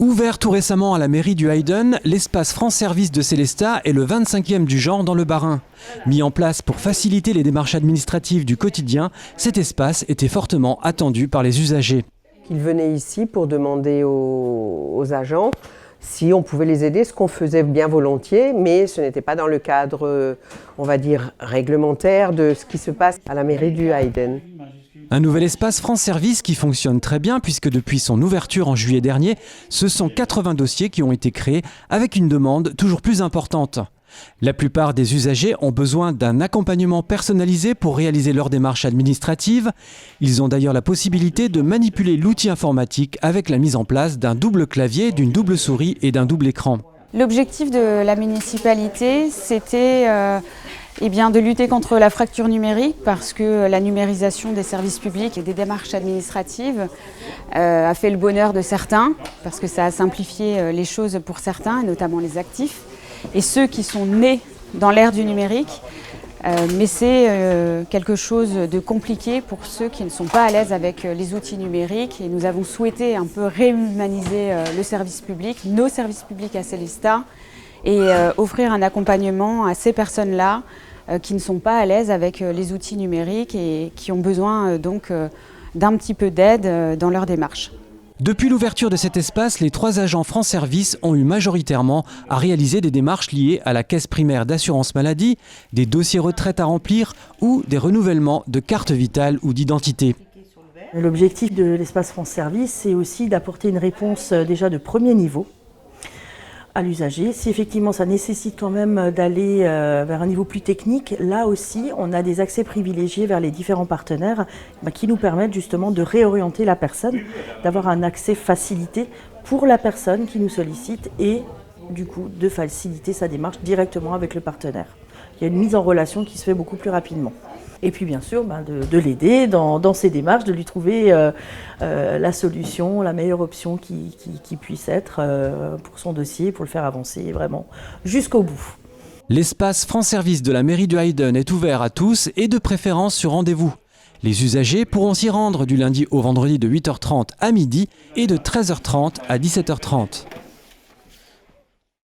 Ouvert tout récemment à la mairie du Hayden, l'espace France Service de Célestat est le 25e du genre dans le Bas-Rhin. Mis en place pour faciliter les démarches administratives du quotidien, cet espace était fortement attendu par les usagers. Ils venaient ici pour demander aux agents si on pouvait les aider, ce qu'on faisait bien volontiers, mais ce n'était pas dans le cadre, on va dire, réglementaire de ce qui se passe à la mairie du Hayden. Un nouvel espace France Service qui fonctionne très bien puisque depuis son ouverture en juillet dernier, ce sont 80 dossiers qui ont été créés avec une demande toujours plus importante. La plupart des usagers ont besoin d'un accompagnement personnalisé pour réaliser leurs démarches administratives. Ils ont d'ailleurs la possibilité de manipuler l'outil informatique avec la mise en place d'un double clavier, d'une double souris et d'un double écran. L'objectif de la municipalité, c'était de lutter contre la fracture numérique parce que la numérisation des services publics et des démarches administratives a fait le bonheur de certains, parce que ça a simplifié les choses pour certains, et notamment les actifs, et ceux qui sont nés dans l'ère du numérique. Mais c'est quelque chose de compliqué pour ceux qui ne sont pas à l'aise avec les outils numériques. Et nous avons souhaité un peu réhumaniser le service public, nos services publics à Célestat, et offrir un accompagnement à ces personnes-là qui ne sont pas à l'aise avec les outils numériques et qui ont besoin donc d'un petit peu d'aide dans leur démarche. Depuis l'ouverture de cet espace, les 3 agents France Service ont eu majoritairement à réaliser des démarches liées à la caisse primaire d'assurance maladie, des dossiers retraite à remplir ou des renouvellements de carte vitale ou d'identité. L'objectif de l'espace France Service, c'est aussi d'apporter une réponse déjà de premier niveau à l'usager. Si effectivement ça nécessite quand même d'aller vers un niveau plus technique, là aussi on a des accès privilégiés vers les différents partenaires qui nous permettent justement de réorienter la personne, d'avoir un accès facilité pour la personne qui nous sollicite et du coup de faciliter sa démarche directement avec le partenaire. Il y a une mise en relation qui se fait beaucoup plus rapidement. Et puis bien sûr de l'aider dans ses démarches, de lui trouver la solution, la meilleure option qui puisse être pour son dossier, pour le faire avancer vraiment jusqu'au bout. L'espace France Service de la mairie du Hayden est ouvert à tous et de préférence sur rendez-vous. Les usagers pourront s'y rendre du lundi au vendredi de 8h30 à midi et de 13h30 à 17h30.